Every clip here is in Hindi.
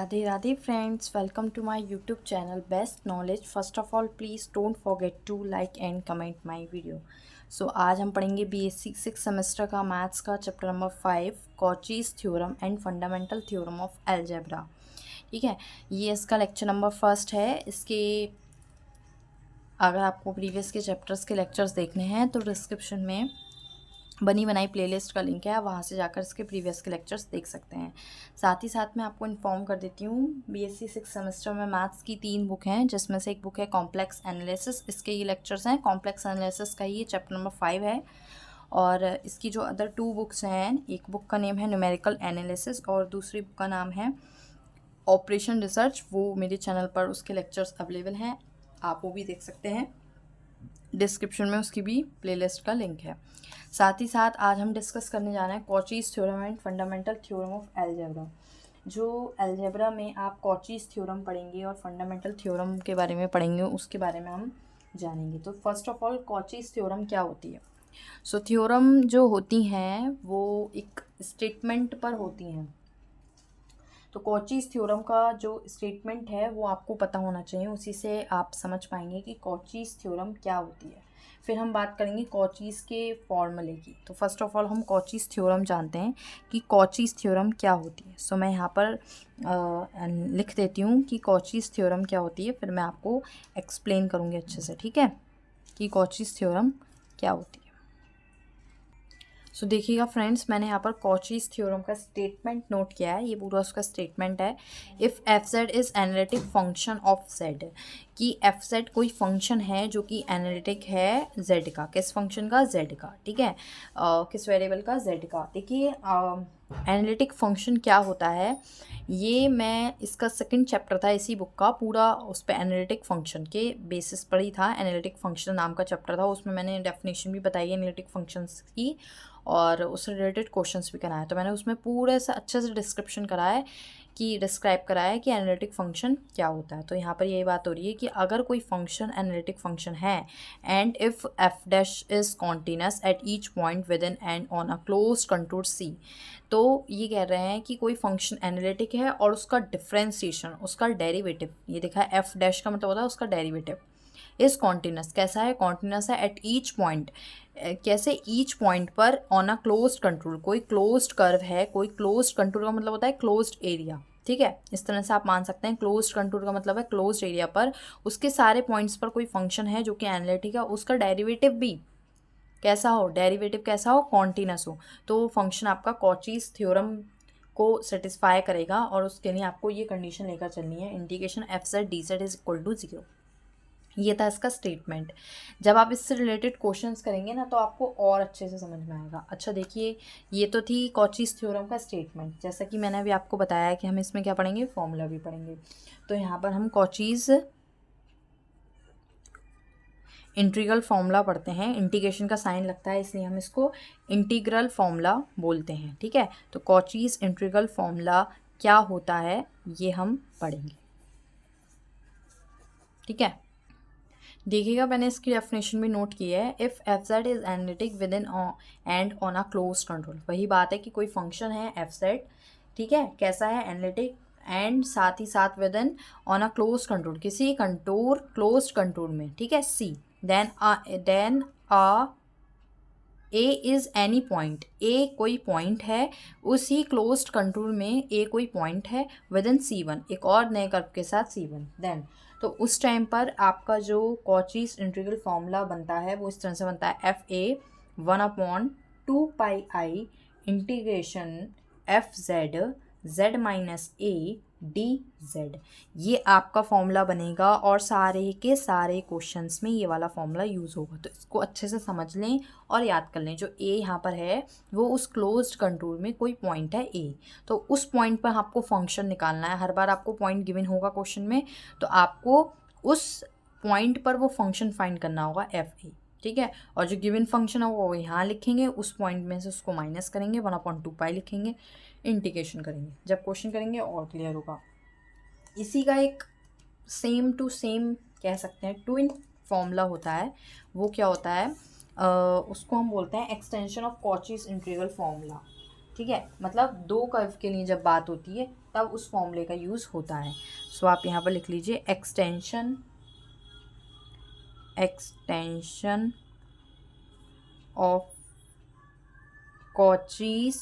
Radhe Radhe friends, welcome to my YouTube channel best knowledge. First of all please don't forget to like and comment my video. So आज हम पढ़ेंगे बीएससी सिक्स सेमेस्टर का मैथ्स का chapter number 5 Cauchy's theorem and fundamental theorem of algebra. ठीक है, ये इसका लेक्चर नंबर फर्स्ट है। इसके अगर आपको प्रीवियस के चैप्टर्स के लेक्चर्स देखने हैं तो डिस्क्रिप्शन में बनी बनाई प्लेलिस्ट का लिंक है, वहाँ से जाकर इसके प्रीवियस के लेक्चर्स देख सकते हैं। साथ ही साथ मैं आपको इन्फॉर्म कर देती हूँ, बीएससी सिक्स सेमेस्टर में मैथ्स की 3 बुक हैं, जिसमें से एक बुक है कॉम्प्लेक्स एनालिसिस। इसके ये लेक्चर्स हैं, कॉम्प्लेक्स एनालिसिस का ये चैप्टर नंबर 5 है। और इसकी जो अदर 2 बुक्स हैं, एक बुक का नेम है न्यूमेरिकल एनालिसिस और दूसरी बुक का नाम है ऑपरेशन रिसर्च। वो मेरे चैनल पर उसके लेक्चर्स अवेलेबल हैं, आप वो भी देख सकते हैं। डिस्क्रिप्शन में उसकी भी प्लेलिस्ट का लिंक है। साथ ही साथ आज हम डिस्कस करने जा रहे हैं Cauchy's theorem and fundamental theorem of algebra. जो अलजेब्रा में आप कॉचीज थ्योरम पढ़ेंगे और फंडामेंटल थ्योरम के बारे में पढ़ेंगे, उसके बारे में हम जानेंगे। तो first of all Cauchy's theorem क्या होती है। सो थ्योरम जो होती हैं वो एक स्टेटमेंट पर होती हैं। तो कॉचीज थ्योरम का जो स्टेटमेंट है वो आपको पता होना चाहिए, उसी से आप समझ पाएंगे कि कॉचीज थ्योरम क्या होती है। फिर हम बात करेंगे कॉचीज के फॉर्मूले की। तो फर्स्ट ऑफ ऑल हम कॉचीज थ्योरम जानते हैं कि कॉचीज थ्योरम क्या होती है। सो मैं यहाँ पर लिख देती हूँ कि कॉचीज थ्योरम क्या होती है, फिर मैं आपको एक्सप्लेन करूँगी अच्छे से। ठीक है, कि कॉचीज थ्योरम क्या होती है। सो देखिएगा फ्रेंड्स, मैंने यहाँ पर कॉचीज थ्योरम का स्टेटमेंट नोट किया है। ये पूरा उसका स्टेटमेंट है। If F Z is analytic function of Z, कि एफ जेड कोई फंक्शन है जो कि एनालिटिक है जेड का। किस फंक्शन का? जेड का। ठीक है, किस वेरिएबल का? जेड का। देखिए एनालिटिक फंक्शन क्या होता है, ये मैं इसका सेकंड चैप्टर था इसी बुक का, पूरा उस पर एनालिटिक फंक्शन के बेसिस पर ही था। एनालिटिक फंक्शन नाम का चैप्टर था, उसमें मैंने डेफिनेशन भी बताई है एनालिटिक फंक्शंस की और उससे रिलेटेड क्वेश्चंस भी कराए। तो मैंने उसमें पूरे से अच्छे से डिस्क्रिप्शन कराया कि डिस्क्राइब कराया है कि एनालिटिक फंक्शन क्या होता है। तो यहाँ पर यही बात हो रही है कि अगर कोई फंक्शन एनालिटिक फंक्शन है and if f dash is continuous at each point within and on a close contour C, तो ये कह रहे हैं कि कोई फंक्शन एनालिटिक है और उसका डिफ्रेंसिएशन, उसका डेरिवेटिव, ये देखा है एफ डैश का मतलब होता है उसका डेरिवेटिव, इज कॉन्टिन्यूस। कैसा है? कॉन्टिन्यूस है एट ईच पॉइंट। कैसे? ईच पॉइंट पर ऑन अ क्लोज्ड कंट्रोल, कोई क्लोज्ड कर्व है, कोई क्लोज्ड कंट्रोल का मतलब होता है क्लोज्ड एरिया। ठीक है, इस तरह से आप मान सकते हैं। क्लोज्ड कंट्रोल का मतलब है क्लोज्ड एरिया पर उसके सारे पॉइंट्स पर कोई फंक्शन है जो कि एनालिटिक है, उसका डेरिवेटिव भी कैसा हो? डेरिवेटिव कैसा हो? कॉन्टिन्यूस हो। तो वो फंक्शन आपका कॉचीज थ्योरम को सेटिस्फाई करेगा और उसके लिए आपको ये कंडीशन लेकर चलनी है, integration F Z D Z is equal to 0। ये था इसका स्टेटमेंट। जब आप इससे रिलेटेड क्वेश्चंस करेंगे ना तो आपको और अच्छे से समझ में आएगा। अच्छा देखिए, ये तो थी कॉचीज थ्योरम का स्टेटमेंट। जैसा कि मैंने अभी आपको बताया कि हम इसमें क्या पढ़ेंगे, फॉर्मूला भी पढ़ेंगे। तो यहाँ पर हम कॉचीज इंटीग्रल फॉर्मूला पढ़ते हैं। इंटीग्रेशन का साइन लगता है इसलिए हम इसको इंटीग्रल फॉर्मूला बोलते हैं। ठीक है, तो कॉचीज इंटीग्रल फॉर्मूला क्या होता है ये हम पढ़ेंगे। ठीक है, देखिएगा मैंने इसकी डेफिनेशन भी नोट की है। If F Z is analytic with in and on a close control, वही बात है कि कोई फंक्शन है एफ जेड, ठीक है, कैसा है? एनालिटिक एंड साथ ही साथ within on a close control, किसी कंटूर क्लोज कंट्रोल में। ठीक है, C then a a is any point, a कोई पॉइंट है उसी क्लोज्ड कंटूर में, ए कोई पॉइंट है विद इन C1, एक और नए कर्व के साथ C1, देन तो उस टाइम पर आपका जो कॉचीज इंटीग्रल फॉर्मूला बनता है वो इस तरह से बनता है, F A 1/2 pi integration F Z z minus A D Z. ये आपका फॉर्मूला बनेगा और सारे के सारे क्वेश्चंस में ये वाला फॉर्मूला यूज़ होगा। तो इसको अच्छे से समझ लें और याद कर लें। जो ए यहाँ पर है वो उस क्लोज्ड कंटूर में कोई पॉइंट है ए, तो उस पॉइंट पर आपको फंक्शन निकालना है। हर बार आपको पॉइंट गिवन होगा क्वेश्चन में, तो आपको उस पॉइंट पर वो फंक्शन फाइंड करना होगा एफ ए। ठीक है, और जो गिवन फंक्शन है वो यहाँ लिखेंगे, उस पॉइंट में से उसको माइनस करेंगे, 1/2 लिखेंगे, इंटीग्रेशन करेंगे। जब क्वेश्चन करेंगे और क्लियर होगा। इसी का एक सेम टू सेम कह सकते हैं ट्विन फॉर्मूला होता है। वो क्या होता है? उसको हम बोलते हैं extension of Cauchy's integral formula. ठीक है, मतलब दो कर्व के लिए जब बात होती है तब उस फॉर्मूले का यूज़ होता है। सो आप यहाँ पर लिख लीजिए extension of Cauchy's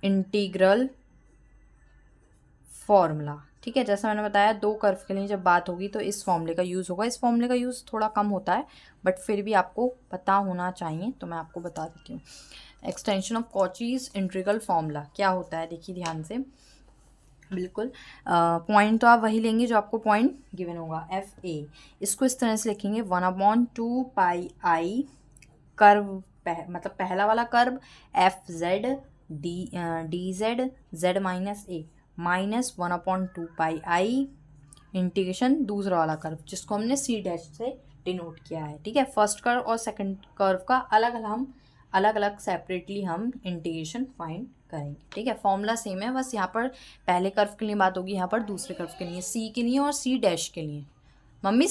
integral formula. ठीक है, जैसा मैंने बताया दो कर्व के लिए जब बात होगी तो इस फॉर्मूले का यूज़ होगा। इस फॉर्मूले का यूज़ थोड़ा कम होता है बट फिर भी आपको पता होना चाहिए, तो मैं आपको बता देती हूँ। Extension of Cauchy's integral formula क्या होता है, देखिए ध्यान से। बिल्कुल पॉइंट तो आप वही लेंगे जो आपको पॉइंट गिवन होगा, एफ ए। इसको इस तरह से लिखेंगे 1/2 पाई कर्व मतलब पहला वाला curve f Z D z z minus a minus 1/2 pi integration दूसरा वाला कर्व जिसको हमने सी डैश से डिनोट किया है। ठीक है, फर्स्ट कर्व और सेकंड कर्व का अलग अलग सेपरेटली हम इंटीग्रेशन फाइंड करेंगे। ठीक है, फॉर्मूला सेम है, बस यहाँ पर पहले कर्व के लिए बात होगी, यहाँ पर दूसरे कर्व के लिए, सी के लिए और सी डैश के लिए मम्मी।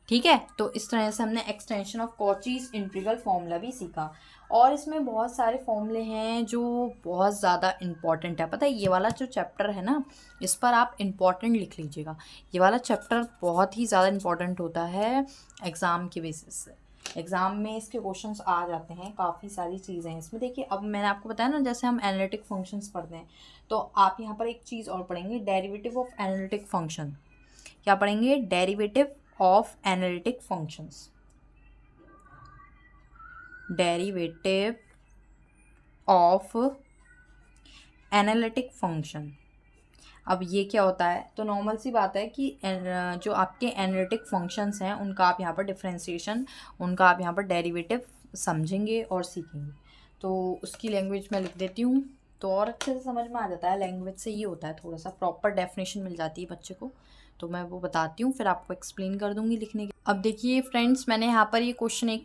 ठीक है, तो इस तरह से हमने extension of Cauchy's integral formula भी सीखा। और इसमें बहुत सारे फॉर्मूले हैं जो बहुत ज़्यादा इंपॉर्टेंट है। पता है ये वाला जो चैप्टर है ना, इस पर आप इम्पॉर्टेंट लिख लीजिएगा। ये वाला चैप्टर बहुत ही ज़्यादा इंपॉर्टेंट होता है एग्ज़ाम के बेसिस से। एग्ज़ाम में इसके क्वेश्चंस आ जाते हैं, काफ़ी सारी चीज़ें हैं इसमें। देखिए अब मैंने आपको बताया ना, जैसे हम एनालिटिक फंक्शंस पढ़ते हैं तो आप यहाँ पर एक चीज़ और पढ़ेंगे, डेरिवेटिव ऑफ एनालिटिक फंक्शन। क्या पढ़ेंगे? Derivative of analytic functions, derivative of analytic function. अब ये क्या होता है, तो नॉर्मल सी बात है कि जो आपके एनालिटिक फंक्शंस हैं उनका आप यहाँ पर डिफरेंशिएशन, उनका आप यहाँ पर डेरिवेटिव समझेंगे और सीखेंगे। तो उसकी लैंग्वेज में लिख देती हूँ तो और अच्छे से समझ में आ जाता है। लैंग्वेज से ये होता है, थोड़ा सा प्रॉपर डेफिनेशन मिल जाती है बच्चे को, तो मैं वो बताती हूँ फिर आपको एक्सप्लेन कर दूँगी लिखने के। अब देखिए फ्रेंड्स, मैंने यहाँ पर ये क्वेश्चन एक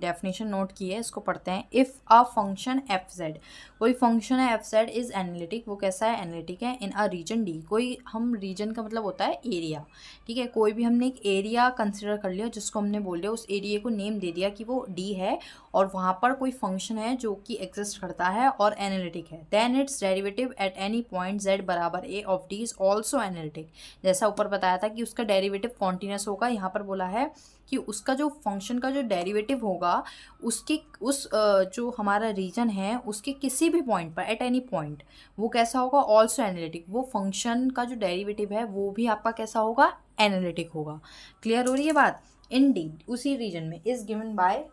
डेफिनेशन नोट की है, इसको पढ़ते हैं। If a function F Z, कोई फंक्शन है एफ जेड इज़ एनालिटिक, वो कैसा है? एनालिटिक है। इन अ रीजन डी, कोई हम रीजन का मतलब होता है एरिया। ठीक है, कोई भी हमने एक एरिया कंसिडर कर लिया जिसको हमने बोल दिया, उस एरिया को नेम दे दिया कि वो डी है और वहाँ पर कोई फंक्शन है जो कि एग्जिस्ट करता है और एनालिटिक है। Then it's derivative at any point z बराबर a of d is also analytic. जैसा ऊपर बताया था कि उसका डेरिवेटिव कॉन्टिन्यूस होगा, यहाँ पर बोला है कि उसका जो फंक्शन का जो डेरिवेटिव होगा उसके जो हमारा रीजन है उसके किसी भी पॉइंट पर, एट एनी पॉइंट, वो कैसा होगा? Also analytic. वो फंक्शन का जो डेरिवेटिव है वो भी आपका कैसा होगा? एनालिटिक होगा। क्लियर हो रही है बात? इंडीड, उसी रीजन में। इज गिवन बाय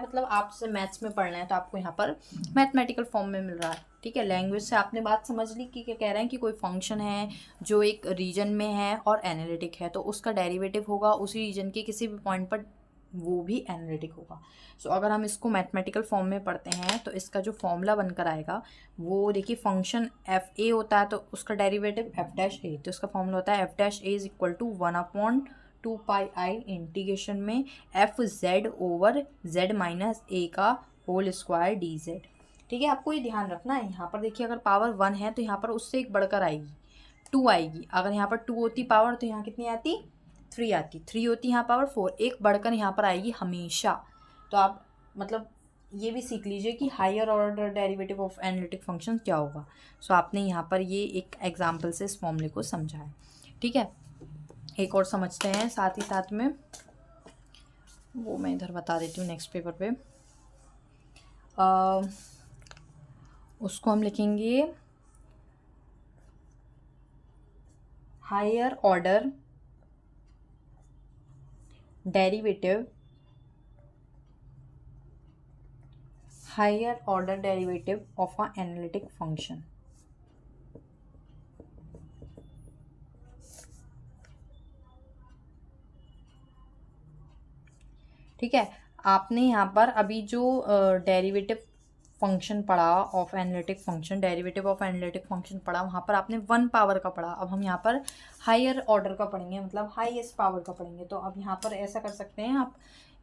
मतलब आपसे मैथ्स में पढ़ना है तो आपको यहाँ पर मैथमेटिकल फॉर्म में मिल रहा है। ठीक है, लैंग्वेज से आपने बात समझ ली कि क्या कह रहे हैं कि कोई फंक्शन है जो एक रीजन में है और एनालिटिक है, तो उसका डेरिवेटिव होगा उसी रीजन के किसी भी पॉइंट पर, वो भी एनालिटिक होगा। सो अगर हम इसको मैथमेटिकल फॉर्म में पढ़ते हैं तो इसका जो फॉर्मूला बनकर आएगा वो देखिए, फंक्शन एफ ए होता है तो उसका डेरिवेटिव एफ डैश ए, तो उसका फॉर्मूला होता है f dash a is equal to 1/2 pi i integration में f z over z minus a का होल स्क्वायर डी जेड। ठीक है, आपको ये ध्यान रखना है। यहाँ पर देखिए अगर पावर 1 है तो यहाँ पर उससे एक बढ़कर आएगी 2 आएगी। अगर यहाँ पर 2 होती पावर तो यहाँ कितनी आती? 3 आती। 3 होती यहाँ पावर 4, एक बढ़कर यहाँ पर आएगी हमेशा। तो आप मतलब ये भी सीख लीजिए कि higher order derivative of analytic function क्या होगा। सो आपने यहाँ पर ये एक एग्जाम्पल से इस फॉर्मूले को समझा है। ठीक है, एक और समझते हैं साथ ही साथ में, वो मैं इधर बता देती हूँ नेक्स्ट पेपर पे। उसको हम लिखेंगे higher order derivative of a analytic function. ठीक है, आपने यहाँ पर अभी जो डेरिवेटिव फंक्शन पढ़ा of analytic function, derivative of analytic function पढ़ा, वहाँ पर आपने 1 पावर का पढ़ा। अब हम यहाँ पर हायर ऑर्डर का पढ़ेंगे, मतलब हाईएस्ट पावर का पढ़ेंगे। तो अब यहाँ पर ऐसा कर सकते हैं आप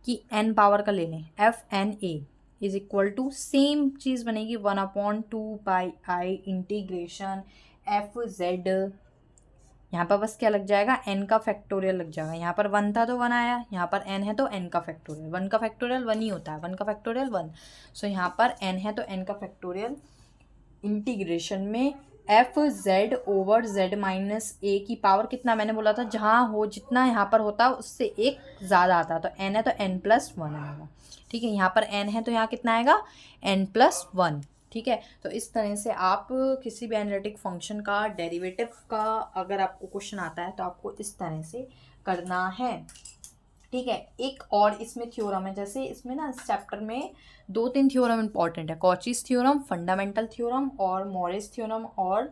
कि n पावर का ले लें, f n a is equal to, same चीज़ बनेगी 1/2 pi i integration F z यहाँ पर बस क्या लग जाएगा, n का फैक्टोरियल लग जाएगा। यहाँ पर 1 था तो 1 आया, यहाँ पर n है तो n का फैक्टोरियल, 1 का फैक्टोरियल 1 ही होता है, 1 का फैक्टोरियल 1। सो यहाँ पर n है तो n का फैक्टोरियल इंटीग्रेशन में f z over z minus a की पावर कितना मैंने बोला था, जहाँ हो जितना यहाँ पर होता उससे एक ज़्यादा आता, तो n है तो n+1 आएगा। ठीक है, यहाँ पर n है तो यहाँ कितना आएगा, n+1। ठीक है, तो इस तरह से आप किसी भी एनालिटिक फंक्शन का डेरिवेटिव का अगर आपको क्वेश्चन आता है तो आपको इस तरह से करना है। ठीक है, एक और इसमें थ्योरम है, जैसे इसमें ना इस चैप्टर में 2-3 थ्योरम इंपॉर्टेंट है, कॉचीज थ्योरम, फंडामेंटल थ्योरम और मोरेस थ्योरम, और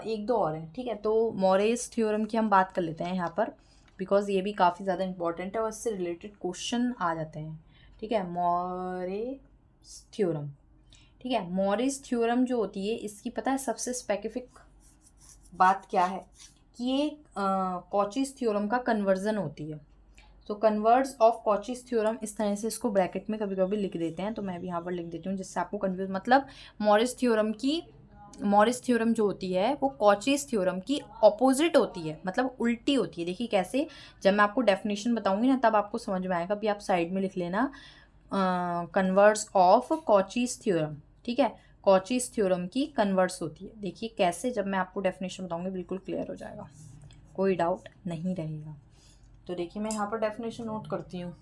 एक दो और है। ठीक है, तो मोरेस थ्योरम की हम बात कर लेते हैं यहाँ पर, बिकॉज ये भी काफ़ी ज़्यादा इंपॉर्टेंट है और इससे रिलेटेड क्वेश्चन आ जाते हैं। ठीक है, मोरेस थ्योरम। ठीक है, मोरेस थ्योरम जो होती है इसकी पता है सबसे स्पेसिफिक बात क्या है कि ये कॉचीज थ्योरम का कन्वर्जन होती है। तो कन्वर्स ऑफ कॉचीज थ्योरम, इस तरह से इसको ब्रैकेट में कभी कभी लिख देते हैं, तो मैं भी यहाँ पर लिख देती हूँ जिससे आपको कन्फ्यूज, मतलब मोरिस थ्योरम जो होती है वो कॉचीज थ्योरम की ऑपोजिट होती है, मतलब उल्टी होती है। देखिए कैसे, जब मैं आपको डेफिनेशन बताऊंगी ना तब आपको समझ में आएगा। अभी आप साइड में लिख लेना कन्वर्स ऑफ कॉचीज थ्योरम। ठीक है, कॉचीज थ्योरम की कन्वर्स होती है। देखिए कैसे, जब मैं आपको डेफिनेशन बताऊंगी बिल्कुल क्लियर हो जाएगा, कोई डाउट नहीं रहेगा। तो देखिए मैं यहाँ पर डेफिनेशन नोट करती हूँ।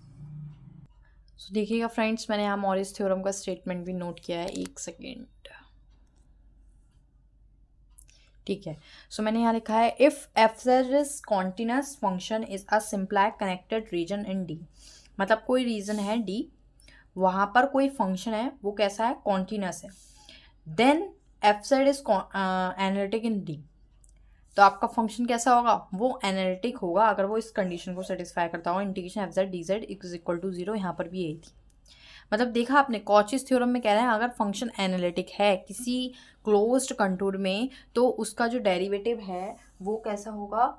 सो देखिएगा फ्रेंड्स, मैंने यहाँ मोरिस थ्योरम का स्टेटमेंट भी नोट किया है, एक सेकेंड। ठीक है, सो मैंने यहाँ लिखा है if F is continuous function is a simply connected region in D. मतलब कोई रीजन है डी, वहाँ पर कोई फंक्शन है वो कैसा है, कॉन्टिन्यूस है, then F Z is analytic in D. तो आपका फंक्शन कैसा होगा, वो एनालिटिक होगा अगर वो इस कंडीशन को सेटिस्फाई करता होगा, integration F Z D Z is equal to 0। यहाँ पर भी यही थी, मतलब देखा आपने कॉचीज थ्योरम में कह रहे हैं अगर फंक्शन एनालिटिक है किसी क्लोज्ड कंटूर में तो उसका जो डेरिवेटिव है वो कैसा होगा,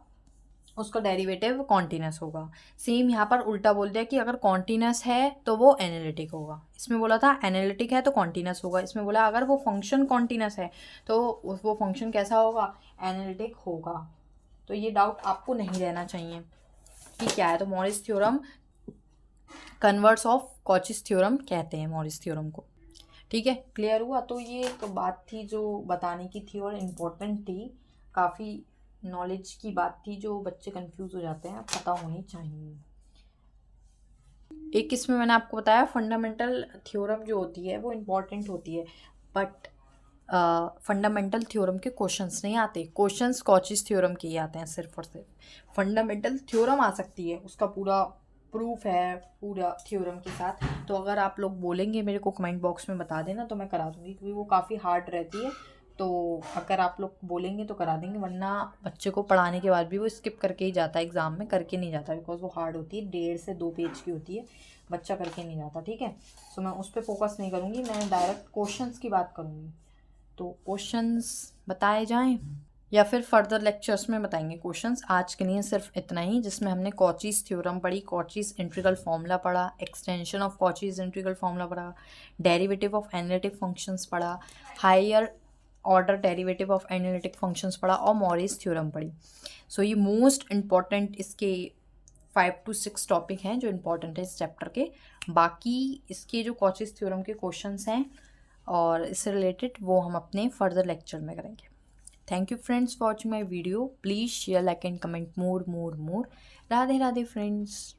उसका डेरिवेटिव कॉन्टिन्यूस होगा। सेम यहाँ पर उल्टा बोल दिया कि अगर कॉन्टिन्यूस है तो वो एनालिटिक होगा। इसमें बोला था एनालिटिक है तो कॉन्टिन्यूस होगा, इसमें बोला अगर वो फंक्शन कॉन्टिन्यूस है तो वो फंक्शन कैसा होगा, एनालिटिक होगा। तो ये डाउट आपको नहीं रहना चाहिए कि क्या है। तो Morris theorem converse of Cauchy's theorem कहते हैं मोरिस थ्योरम को। ठीक है, क्लियर हुआ। तो ये एक बात थी जो बताने की थी और इम्पोर्टेंट थी, काफ़ी नॉलेज की बात थी जो बच्चे कंफ्यूज हो जाते हैं, पता होनी चाहिए। एक इसमें मैंने आपको बताया फंडामेंटल थ्योरम जो होती है वो इम्पॉर्टेंट होती है, बट फंडामेंटल थ्योरम के क्वेश्चंस नहीं आते, क्वेश्चंस कॉचीज थ्योरम के ही आते हैं सिर्फ और सिर्फ। फंडामेंटल थ्योरम आ सकती है, उसका पूरा प्रूफ है पूरा थ्योरम के साथ, तो अगर आप लोग बोलेंगे मेरे को कमेंट बॉक्स में बता देना तो मैं करा दूँगी, क्योंकि वो काफ़ी हार्ड रहती है। तो अगर आप लोग बोलेंगे तो करा देंगे, वरना बच्चे को पढ़ाने के बाद भी वो स्किप करके ही जाता है, एग्ज़ाम में करके नहीं जाता, बिकॉज वो हार्ड होती है, 1.5 से 2 पेज की होती है, बच्चा करके नहीं जाता। ठीक है, सो मैं उस पर फोकस नहीं करूँगी, मैं डायरेक्ट क्वेश्चंस की बात करूँगी। तो क्वेश्चंस बताए जाएं या फिर फर्दर लेक्चर्स में बताएंगे क्वेश्चंस। आज के लिए सिर्फ इतना ही, जिसमें हमने कॉचीज थ्योरम पढ़ी, कॉचीज इंटीग्रल फार्मूला पढ़ा, extension of Cauchy's integral formula पढ़ा, डेरिवेटिव ऑफ एनालिटिक फंक्शंस पढ़ा, higher order derivative of analytic functions पढ़ा और मोरिस थ्योरम पढ़ी। सो ये मोस्ट इम्पॉर्टेंट इसके 5 to 6 टॉपिक हैं जो इम्पॉर्टेंट है इस चैप्टर के। बाकी इसके जो कॉचीज थ्योरम के क्वेश्चंस हैं और इससे रिलेटेड वो हम अपने फर्दर लेक्चर में करेंगे। Thank you friends for watching my video, please share, like and comment more. Radhe Radhe friends.